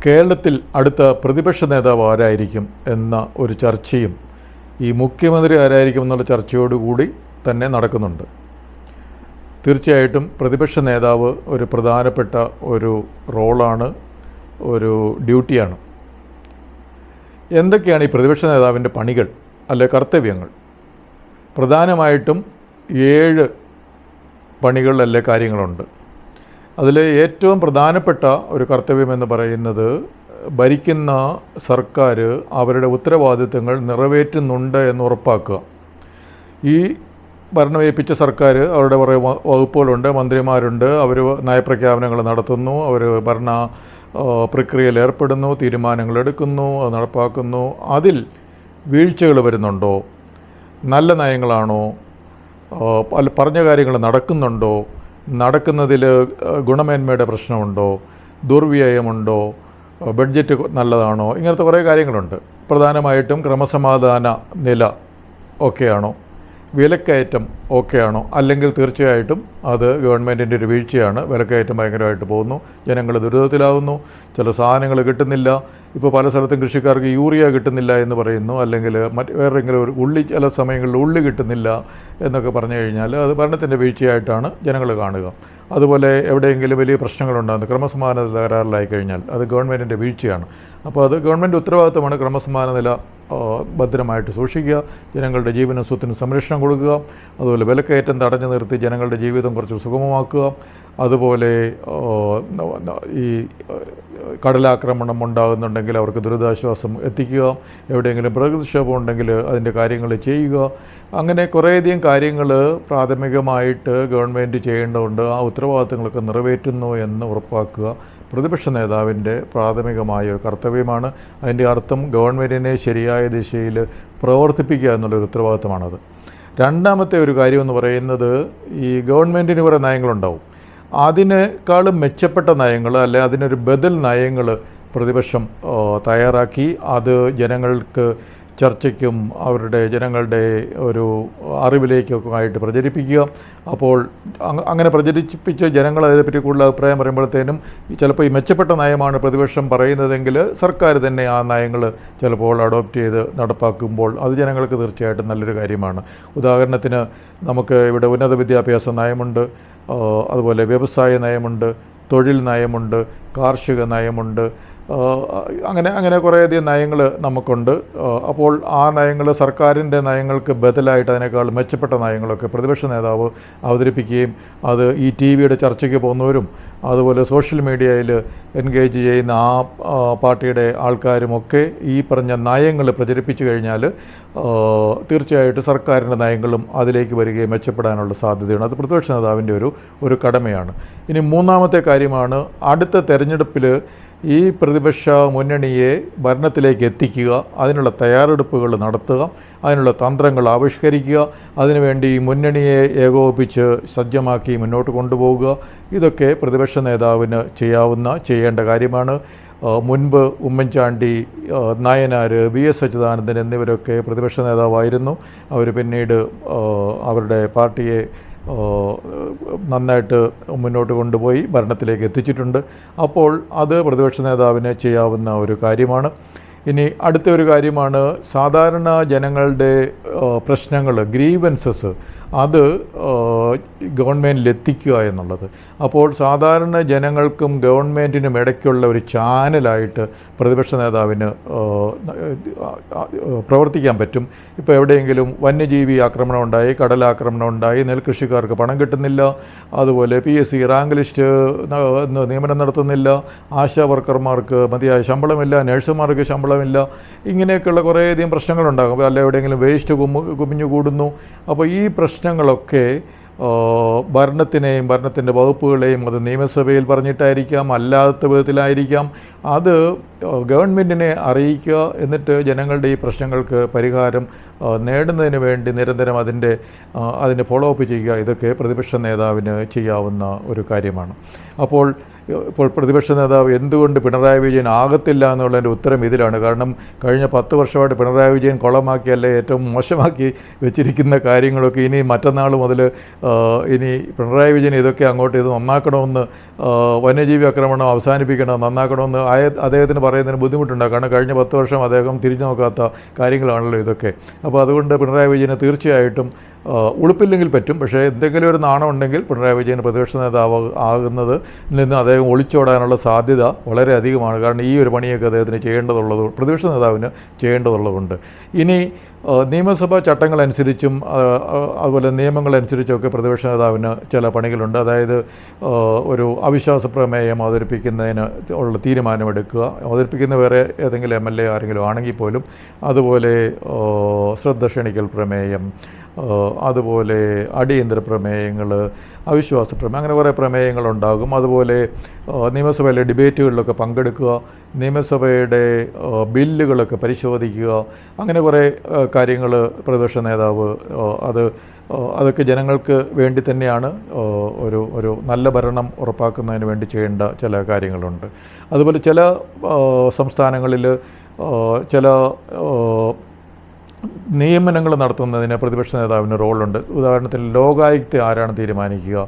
കേരളത്തിൽ അടുത്ത പ്രതിപക്ഷ നേതാവ് ആരായിരിക്കും എന്ന ഒരു ചർച്ചയും ഈ മുഖ്യമന്ത്രി ആരായിരിക്കും എന്നുള്ള ചർച്ചയോടുകൂടി തന്നെ നടക്കുന്നുണ്ട്. തീർച്ചയായിട്ടും പ്രതിപക്ഷ നേതാവ് ഒരു പ്രധാനപ്പെട്ട ഒരു റോളാണ്, ഒരു ഡ്യൂട്ടിയാണ്. എന്തൊക്കെയാണ് ഈ പ്രതിപക്ഷ നേതാവിൻ്റെ പണികൾ അല്ലെ കർത്തവ്യങ്ങൾ? പ്രധാനമായിട്ടും 7 പണികൾ അല്ലെ കാര്യങ്ങളുണ്ട്. അതിൽ ഏറ്റവും പ്രധാനപ്പെട്ട ഒരു കർത്തവ്യമെന്ന് പറയുന്നത് ഭരിക്കുന്ന സർക്കാർ അവരുടെ ഉത്തരവാദിത്തങ്ങൾ നിറവേറ്റുന്നുണ്ട് എന്ന് ഉറപ്പാക്കുക. ഈ ഭരണമേൽപ്പിച്ച സർക്കാർ അവരുടെ കുറേ വകുപ്പുകളുണ്ട്, മന്ത്രിമാരുണ്ട്, അവർ നയപ്രഖ്യാപനങ്ങൾ നടത്തുന്നു, അവർ ഭരണ പ്രക്രിയയിൽ ഏർപ്പെടുന്നു, തീരുമാനങ്ങൾ എടുക്കുന്നു, അത് നടപ്പാക്കുന്നു. അതിൽ വീഴ്ചകൾ വരുന്നുണ്ടോ? നല്ല നയങ്ങളാണോ? പറഞ്ഞ കാര്യങ്ങൾ നടക്കുന്നുണ്ടോ? നടക്കുന്നതിൽ ഗുണമേന്മയുടെ പ്രശ്നമുണ്ടോ? ദുർവ്യയമുണ്ടോ? ബഡ്ജറ്റ് നല്ലതാണോ? ഇങ്ങനത്തെ കുറേ കാര്യങ്ങളുണ്ട്. പ്രധാനമായിട്ടും ക്രമസമാധാന നില ഓക്കെയാണോ? വിലക്കയറ്റം ഓക്കെയാണോ? അല്ലെങ്കിൽ തീർച്ചയായിട്ടും അത് ഗവൺമെൻറ്റിൻ്റെ ഒരു വീഴ്ചയാണ്. വിലക്കയറ്റം ഭയങ്കരമായിട്ട് പോകുന്നു, ജനങ്ങൾ ദുരിതത്തിലാവുന്നു, ചില സാധനങ്ങൾ കിട്ടുന്നില്ല. ഇപ്പോൾ പല സ്ഥലത്തും കൃഷിക്കാർക്ക് യൂറിയ കിട്ടുന്നില്ല എന്ന് പറയുന്നു, അല്ലെങ്കിൽ വേറെങ്കിലും ഒരു ഉള്ളി, ചില സമയങ്ങളിൽ ഉള്ളി കിട്ടുന്നില്ല എന്നൊക്കെ പറഞ്ഞു കഴിഞ്ഞാൽ അത് ഭരണത്തിൻ്റെ വീഴ്ചയായിട്ടാണ് ജനങ്ങൾ കാണുക. അതുപോലെ എവിടെയെങ്കിലും വലിയ പ്രശ്നങ്ങളുണ്ടാകുന്നു, ക്രമസമാധാന തകരാറിലായി കഴിഞ്ഞാൽ അത് ഗവൺമെൻറ്റിൻ്റെ വീഴ്ചയാണ്. അപ്പോൾ അത് ഗവൺമെൻറ് ഉത്തരവാദിത്തമാണ് ക്രമസമാധാന നില ഭദ്രമായിട്ട് സൂക്ഷിക്കുക, ജനങ്ങളുടെ ജീവനും സ്വത്തിനും സംരക്ഷണം കൊടുക്കുക, അതുപോലെ വിലക്കയറ്റം തടഞ്ഞു നിർത്തി ജനങ്ങളുടെ ജീവിതം കുറച്ച് സുഗമമാക്കുക, അതുപോലെ ഈ കടലാക്രമണം ഉണ്ടാകുന്നുണ്ടെങ്കിൽ അവർക്ക് ദുരിതാശ്വാസം എത്തിക്കുക, എവിടെയെങ്കിലും പ്രകൃതിക്ഷോഭം ഉണ്ടെങ്കിൽ അതിൻ്റെ കാര്യങ്ങൾ ചെയ്യുക. അങ്ങനെ കുറേയധികം കാര്യങ്ങൾ പ്രാഥമികമായിട്ട് ഗവൺമെൻറ് ചെയ്യേണ്ടതുണ്ട്. ആ ഉത്തരവാദിത്തങ്ങളൊക്കെ നിറവേറ്റുന്നു എന്ന് ഉറപ്പാക്കുക പ്രതിപക്ഷ നേതാവിൻ്റെ പ്രാഥമികമായ ഒരു കർത്തവ്യമാണ്. അതിൻ്റെ അർത്ഥം ഗവൺമെൻറ്റിനെ ശരിയായ ദിശയിൽ പ്രവർത്തിപ്പിക്കുക എന്നുള്ളൊരു ഉത്തരവാദിത്തമാണത്. രണ്ടാമത്തെ ഒരു കാര്യമെന്ന് പറയുന്നത്, ഈ ഗവൺമെൻറ്റിന് കുറേ നയങ്ങളുണ്ടാവും. അതിനേക്കാളും മെച്ചപ്പെട്ട നയങ്ങൾ അല്ലെ അതിനൊരു ബദൽ നയങ്ങൾ പ്രതിപക്ഷം തയ്യാറാക്കി അത് ജനങ്ങൾക്ക് ചർച്ചയ്ക്കും അവരുടെ ജനങ്ങളുടെ ഒരു അറിവിലേക്കൊക്കെ ആയിട്ട് പ്രചരിപ്പിക്കുക. അപ്പോൾ അങ്ങനെ പ്രചരിപ്പിച്ച് ജനങ്ങൾ അതിനെപ്പറ്റി കൂടുതൽ അഭിപ്രായം പറയുമ്പോഴത്തേനും ചിലപ്പോൾ ഈ മെച്ചപ്പെട്ട നയമാണ് പ്രതിപക്ഷം പറയുന്നതെങ്കിൽ സർക്കാർ തന്നെ ആ നയങ്ങൾ ചിലപ്പോൾ അഡോപ്റ്റ് ചെയ്ത് നടപ്പാക്കുമ്പോൾ അത് ജനങ്ങൾക്ക് തീർച്ചയായിട്ടും നല്ലൊരു കാര്യമാണ്. ഉദാഹരണത്തിന് നമുക്ക് ഇവിടെ ഉന്നത വിദ്യാഭ്യാസ നയമുണ്ട്, അതുപോലെ വ്യവസായ നയമുണ്ട്, തൊഴിൽ നയമുണ്ട്, കാർഷിക നയമുണ്ട്, അങ്ങനെ കുറേയധികം നയങ്ങൾ നമുക്കുണ്ട്. അപ്പോൾ ആ നയങ്ങൾ സർക്കാരിൻ്റെ നയങ്ങൾക്ക് ബദലായിട്ട് അതിനേക്കാൾ മെച്ചപ്പെട്ട നയങ്ങളൊക്കെ പ്രതിപക്ഷ നേതാവ് അവതരിപ്പിക്കുകയും അത് ഈ TV-യുടെ ചർച്ചയ്ക്ക് പോകുന്നവരും അതുപോലെ സോഷ്യൽ മീഡിയയിൽ എൻഗേജ് ചെയ്യുന്ന ആ പാർട്ടിയുടെ ആൾക്കാരുമൊക്കെ ഈ പറഞ്ഞ നയങ്ങൾ പ്രചരിപ്പിച്ചു കഴിഞ്ഞാൽ തീർച്ചയായിട്ടും സർക്കാരിൻ്റെ നയങ്ങളും അതിലേക്ക് വരികയും മെച്ചപ്പെടാനുള്ള സാധ്യതയാണ്. അത് പ്രതിപക്ഷ നേതാവിൻ്റെ ഒരു കടമയാണ്. ഇനി മൂന്നാമത്തെ കാര്യമാണ്, അടുത്ത തെരഞ്ഞെടുപ്പിൽ ഈ പ്രതിപക്ഷ മുന്നണിയെ ഭരണത്തിലേക്ക് എത്തിക്കുക, അതിനുള്ള തയ്യാറെടുപ്പുകൾ നടത്തുക, അതിനുള്ള തന്ത്രങ്ങൾ ആവിഷ്കരിക്കുക, അതിനുവേണ്ടി മുന്നണിയെ ഏകോപിപ്പിച്ച് സജ്ജമാക്കി മുന്നോട്ട് കൊണ്ടുപോവുക. ഇതൊക്കെ പ്രതിപക്ഷ നേതാവിന് ചെയ്യേണ്ട കാര്യമാണ്. മുൻപ് ഉമ്മൻചാണ്ടി, നായനാർ, VS അച്യുതാനന്ദൻ എന്നിവരൊക്കെ പ്രതിപക്ഷ നേതാവായിരുന്നു. അവർ പിന്നീട് അവരുടെ പാർട്ടിയെ നന്നായിട്ട് മുന്നോട്ട് കൊണ്ടുപോയി ഭരണത്തിലേക്ക് എത്തിച്ചിട്ടുണ്ട്. അപ്പോൾ അത് പ്രതിപക്ഷ നേതാവിന് ചെയ്യാവുന്ന ഒരു കാര്യമാണ്. ഇനി അടുത്ത ഒരു കാര്യമാണ്, സാധാരണ ജനങ്ങളുടെ പ്രശ്നങ്ങൾ, ഗ്രീവൻസസ്, അത് ഗവൺമെൻറ്റിലെത്തിക്കുക എന്നുള്ളത്. അപ്പോൾ സാധാരണ ജനങ്ങൾക്കും ഗവൺമെൻറ്റിനും ഇടയ്ക്കുള്ള ഒരു ചാനലായിട്ട് പ്രതിപക്ഷ നേതാവിന് പ്രവർത്തിക്കാൻ പറ്റും. ഇപ്പോൾ എവിടെയെങ്കിലും വന്യജീവി ആക്രമണം ഉണ്ടായി, കടലാക്രമണം ഉണ്ടായി, നെൽകൃഷിക്കാർക്ക് പണം കിട്ടുന്നില്ല, അതുപോലെ PSC റാങ്ക് ലിസ്റ്റ് നിയമനം നടത്തുന്നില്ല, ആശാ വർക്കർമാർക്ക് മതിയായ ശമ്പളമില്ല, നഴ്സുമാർക്ക് ശമ്പളമില്ല, ഇങ്ങനെയൊക്കെയുള്ള കുറേയധികം പ്രശ്നങ്ങളുണ്ടാകും. അല്ല എവിടെയെങ്കിലും വേസ്റ്റ് കുമിഞ്ഞു കൂടുന്നു. അപ്പോൾ ഈ പ്രശ്നങ്ങളൊക്കെ ഭരണത്തിനെയും ഭരണത്തിൻ്റെ വകുപ്പുകളെയും അത് നിയമസഭയിൽ പറഞ്ഞിട്ടായിരിക്കാം, അല്ലാത്ത വിധത്തിലായിരിക്കാം, അത് ഗവൺമെൻറ്റിനെ അറിയിക്കുക. എന്നിട്ട് ജനങ്ങളുടെ ഈ പ്രശ്നങ്ങൾക്ക് പരിഹാരം നേടുന്നതിന് വേണ്ടി നിരന്തരം അതിൻ്റെ ഫോളോ അപ്പ് ചെയ്യുക. ഇതൊക്കെ പ്രതിപക്ഷ നേതാവിന് ചെയ്യാവുന്ന ഒരു കാര്യമാണ്. അപ്പോൾ ഇപ്പോൾ പ്രതിപക്ഷ നേതാവ് എന്തുകൊണ്ട് പിണറായി വിജയൻ ആകത്തില്ല എന്നുള്ളതിൻ്റെ ഉത്തരം ഇതിലാണ്. കാരണം കഴിഞ്ഞ 10 വർഷമായിട്ട് പിണറായി വിജയൻ കുളമാക്കിയല്ലേ ഏറ്റവും മോശമാക്കി വെച്ചിരിക്കുന്ന കാര്യങ്ങളൊക്കെ ഇനി മറ്റന്നാൾ മുതൽ ഇനി പിണറായി വിജയൻ ഇതൊക്കെ അങ്ങോട്ട് ഇത് നന്നാക്കണമെന്ന്, വന്യജീവി ആക്രമണം അവസാനിപ്പിക്കണം, നന്നാക്കണമെന്ന് അദ്ദേഹത്തിന് പറയുന്നതിന് ബുദ്ധിമുട്ടുണ്ടാകും. കാരണം കഴിഞ്ഞ 10 വർഷം അദ്ദേഹം തിരിഞ്ഞു നോക്കാത്ത കാര്യങ്ങളാണല്ലോ ഇതൊക്കെ. അപ്പോൾ അതുകൊണ്ട് പിണറായി വിജയന് തീർച്ചയായിട്ടും ഉളുപ്പില്ലെങ്കിൽ പറ്റും. പക്ഷേ എന്തെങ്കിലും ഒരു നാണം ഉണ്ടെങ്കിൽ പിണറായി വിജയൻ പ്രതിപക്ഷ നേതാവ് ആകുന്നത് നിന്ന് അദ്ദേഹം ഒളിച്ചോടാനുള്ള സാധ്യത വളരെ അധികമാണ്. കാരണം ഈ ഒരു പണിയൊക്കെ അദ്ദേഹത്തിന് ചെയ്യേണ്ടതുള്ളത്, പ്രതിപക്ഷ നേതാവിന് ചെയ്യേണ്ടതുള്ളതുണ്ട്. ഇനി നിയമസഭാ ചട്ടങ്ങളനുസരിച്ചും അതുപോലെ നിയമങ്ങളനുസരിച്ചൊക്കെ പ്രതിപക്ഷ നേതാവിന് ചില പണികളുണ്ട്. അതായത് ഒരു അവിശ്വാസ പ്രമേയം അവതരിപ്പിക്കുന്നതിന് ഉള്ള തീരുമാനമെടുക്കുക. അവതരിപ്പിക്കുന്ന വേറെ ഏതെങ്കിലും MLA ആരെങ്കിലും ആണെങ്കിൽ പോലും. അതുപോലെ ശ്രദ്ധ ക്ഷണിക്കൽ പ്രമേയം, അതുപോലെ അടിയന്തര പ്രമേയങ്ങൾ, അവിശ്വാസ പ്രമേയം, അങ്ങനെ കുറേ പ്രമേയങ്ങളുണ്ടാകും. അതുപോലെ നിയമസഭയിലെ ഡിബേറ്റുകളിലൊക്കെ പങ്കെടുക്കുക, നിയമസഭയുടെ ബില്ലുകളൊക്കെ പരിശോധിക്കുക, അങ്ങനെ കുറേ കാര്യങ്ങൾ പ്രതിപക്ഷ നേതാവ് അതൊക്കെ ജനങ്ങൾക്ക് വേണ്ടി തന്നെയാണ് ഒരു നല്ല ഭരണം ഉറപ്പാക്കുന്നതിന് വേണ്ടി ചെയ്യേണ്ട ചില കാര്യങ്ങളുണ്ട്. അതുപോലെ ചില സംസ്ഥാനങ്ങളിൽ ചില നിയമനങ്ങൾ നടത്തുന്നതിന് പ്രതിപക്ഷ നേതാവിന് റോളുണ്ട്. ഉദാഹരണത്തിന് ലോകായുക്ത ആരാണ് തീരുമാനിക്കുക,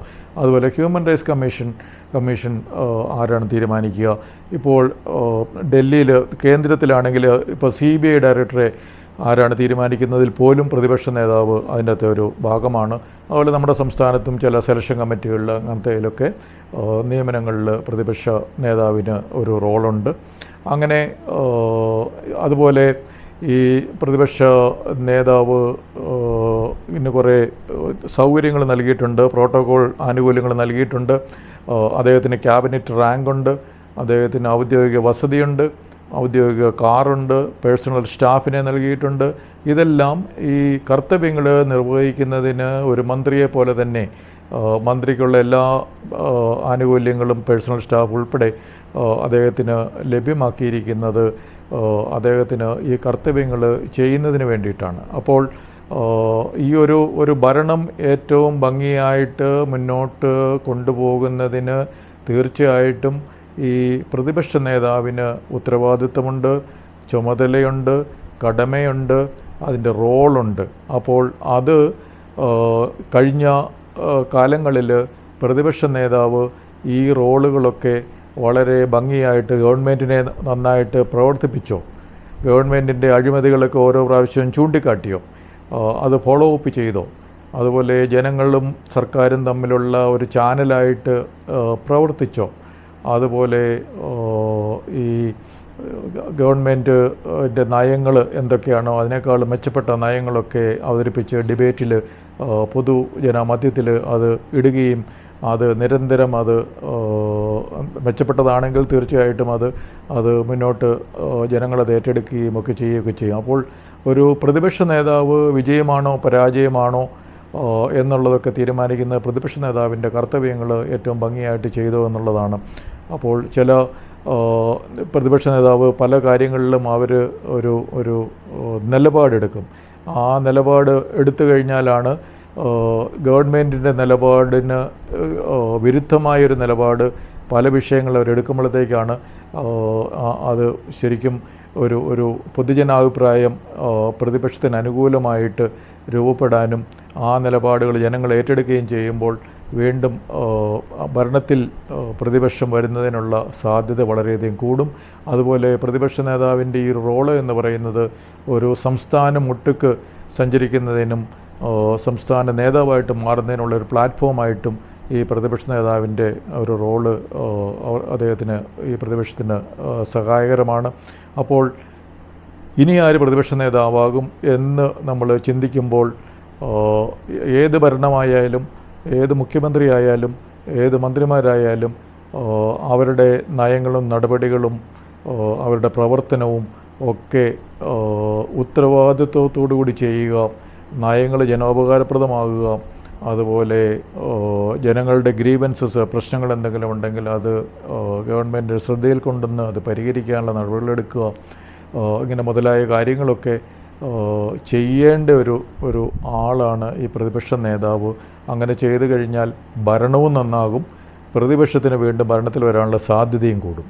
അതുപോലെ ഹ്യൂമൻ റൈറ്റ്സ് കമ്മീഷൻ ആരാണ് തീരുമാനിക്കുക. ഇപ്പോൾ ഡൽഹിയിൽ കേന്ദ്രത്തിലാണെങ്കിൽ ഇപ്പോൾ CBI ഡയറക്ടറെ ആരാണ് തീരുമാനിക്കുന്നതിൽ പോലും പ്രതിപക്ഷ നേതാവ് അതിൻ്റെ അകത്തെ ഒരു ഭാഗമാണ്. അതുപോലെ നമ്മുടെ സംസ്ഥാനത്തും ചില സെലക്ഷൻ കമ്മിറ്റികളിൽ അങ്ങനത്തെയിലൊക്കെ നിയമനങ്ങളിൽ പ്രതിപക്ഷ നേതാവിന് ഒരു റോളുണ്ട്. അങ്ങനെ അതുപോലെ ഈ പ്രതിപക്ഷ നേതാവ് ഇന്ന് കുറേ സൗകര്യങ്ങൾ നൽകിയിട്ടുണ്ട്, പ്രോട്ടോകോൾ ആനുകൂല്യങ്ങൾ നൽകിയിട്ടുണ്ട്. അദ്ദേഹത്തിന് ക്യാബിനറ്റ് റാങ്കുണ്ട്, അദ്ദേഹത്തിന് ഔദ്യോഗിക വസതിയുണ്ട്, ഔദ്യോഗിക കാറുണ്ട്, പേഴ്സണൽ സ്റ്റാഫിനെ നൽകിയിട്ടുണ്ട്. ഇതെല്ലാം ഈ കർത്തവ്യങ്ങൾ നിർവഹിക്കുന്നതിന് ഒരു മന്ത്രിയെ പോലെ തന്നെ മന്ത്രിക്കുള്ള എല്ലാ ആനുകൂല്യങ്ങളും പേഴ്സണൽ സ്റ്റാഫ് ഉൾപ്പെടെ അദ്ദേഹത്തിന് ലഭ്യമാക്കിയിരിക്കുന്നത് അദ്ദേഹത്തിന് ഈ കർത്തവ്യങ്ങൾ ചെയ്യുന്നതിന് വേണ്ടിയിട്ടാണ്. അപ്പോൾ ഈ ഒരു ഭരണം ഏറ്റവും ഭംഗിയായിട്ട് മുന്നോട്ട് കൊണ്ടുപോകുന്നതിന് തീർച്ചയായിട്ടും ഈ പ്രതിപക്ഷ നേതാവിന് ഉത്തരവാദിത്തമുണ്ട്, ചുമതലയുണ്ട്, കടമയുണ്ട്, അതിൻ്റെ റോളുണ്ട്. അപ്പോൾ അത് കഴിഞ്ഞ കാലങ്ങളിൽ പ്രതിപക്ഷ നേതാവ് ഈ റോളുകളൊക്കെ വളരെ ഭംഗിയായിട്ട് ഗവൺമെൻറ്റിനെ നന്നായിട്ട് പ്രവർത്തിപ്പിച്ചോ, ഗവൺമെൻറ്റിൻ്റെ അഴിമതികളൊക്കെ ഓരോ പ്രാവശ്യവും ചൂണ്ടിക്കാട്ടിയോ, അത് ഫോളോ അപ്പ് ചെയ്തോ, അതുപോലെ ജനങ്ങളും സർക്കാരും തമ്മിലുള്ള ഒരു ചാനലായിട്ട് പ്രവർത്തിച്ചോ, അതുപോലെ ഈ ഗവൺമെൻറ്റിൻ്റെ നയങ്ങൾ എന്തൊക്കെയാണോ അതിനേക്കാൾ മെച്ചപ്പെട്ട നയങ്ങളൊക്കെ അവതരിപ്പിച്ച് ഡിബേറ്റിൽ പൊതുജനമധ്യത്തിൽ അത് ഇടുകയും അത് നിരന്തരം അത് മെച്ചപ്പെട്ടതാണെങ്കിൽ തീർച്ചയായിട്ടും അത് മുന്നോട്ട് ജനങ്ങളത് ഏറ്റെടുക്കുകയും ഒക്കെ ചെയ്യുകയൊക്കെ ചെയ്യും. അപ്പോൾ ഒരു പ്രതിപക്ഷ നേതാവ് വിജയമാണോ പരാജയമാണോ എന്നുള്ളതൊക്കെ തീരുമാനിക്കുന്ന പ്രതിപക്ഷ നേതാവിൻ്റെ കർത്തവ്യങ്ങൾ ഏറ്റവും ഭംഗിയായിട്ട് ചെയ്തു എന്നുള്ളതാണ്. അപ്പോൾ ചില പ്രതിപക്ഷ നേതാവ് പല കാര്യങ്ങളിലും അവർ ഒരു നിലപാടെടുക്കും. ആ നിലപാട് എടുത്തു കഴിഞ്ഞാലാണ് ഗവൺമെൻറ്റിൻ്റെ നിലപാടിന് വിരുദ്ധമായൊരു നിലപാട് പല വിഷയങ്ങൾ അവരെടുക്കുമ്പോഴത്തേക്കാണ് അത് ശരിക്കും ഒരു പൊതുജനാഭിപ്രായം പ്രതിപക്ഷത്തിന് അനുകൂലമായിട്ട് രൂപപ്പെടാനും ആ നിലപാടുകൾ ജനങ്ങൾ ഏറ്റെടുക്കുകയും ചെയ്യുമ്പോൾ വീണ്ടും ഭരണത്തിൽ പ്രതിപക്ഷം വരുന്നതിനുള്ള സാധ്യത വളരെയധികം കൂടും. അതുപോലെ പ്രതിപക്ഷ നേതാവിൻ്റെ ഈ റോള് എന്ന് പറയുന്നത് ഒരു സംസ്ഥാനം ഒട്ടുക്ക് സഞ്ചരിക്കുന്നതിനും സംസ്ഥാന നേതാവായിട്ട് മാറുന്നതിനുള്ള ഒരു പ്ലാറ്റ്ഫോമായിട്ടും ഈ പ്രതിപക്ഷ നേതാവിൻ്റെ ഒരു റോള് അദ്ദേഹത്തിന് ഈ പ്രതിപക്ഷത്തിന് സഹായകരമാണ്. അപ്പോൾ ഇനി ആര് പ്രതിപക്ഷ നേതാവാകും എന്ന് നമ്മൾ ചിന്തിക്കുമ്പോൾ ഏത് ഭരണമായാലും ഏത് മുഖ്യമന്ത്രിയായാലും ഏത് മന്ത്രിമാരായാലും അവരുടെ നയങ്ങളും നടപടികളും അവരുടെ പ്രവർത്തനവും ഒക്കെ ഉത്തരവാദിത്വത്തോടു കൂടി ചെയ്യുക, നയങ്ങൾ ജനോപകാരപ്രദമാകുക, അതുപോലെ ജനങ്ങളുടെ ഗ്രീവൻസസ് പ്രശ്നങ്ങൾ എന്തെങ്കിലും ഉണ്ടെങ്കിൽ അത് ഗവൺമെൻറ് ശ്രദ്ധയിൽ കൊണ്ടുവന്ന് അത് പരിഹരിക്കാനുള്ള നടപടികളെടുക്കുക, ഇങ്ങനെ മുതലായ കാര്യങ്ങളൊക്കെ ചെയ്യേണ്ട ഒരു ആളാണ് ഈ പ്രതിപക്ഷ നേതാവ്. അങ്ങനെ ചെയ്തു കഴിഞ്ഞാൽ ഭരണവും നന്നാകും, പ്രതിപക്ഷത്തിന് വീണ്ടും ഭരണത്തിൽ വരാനുള്ള സാധ്യതയും കൂടും.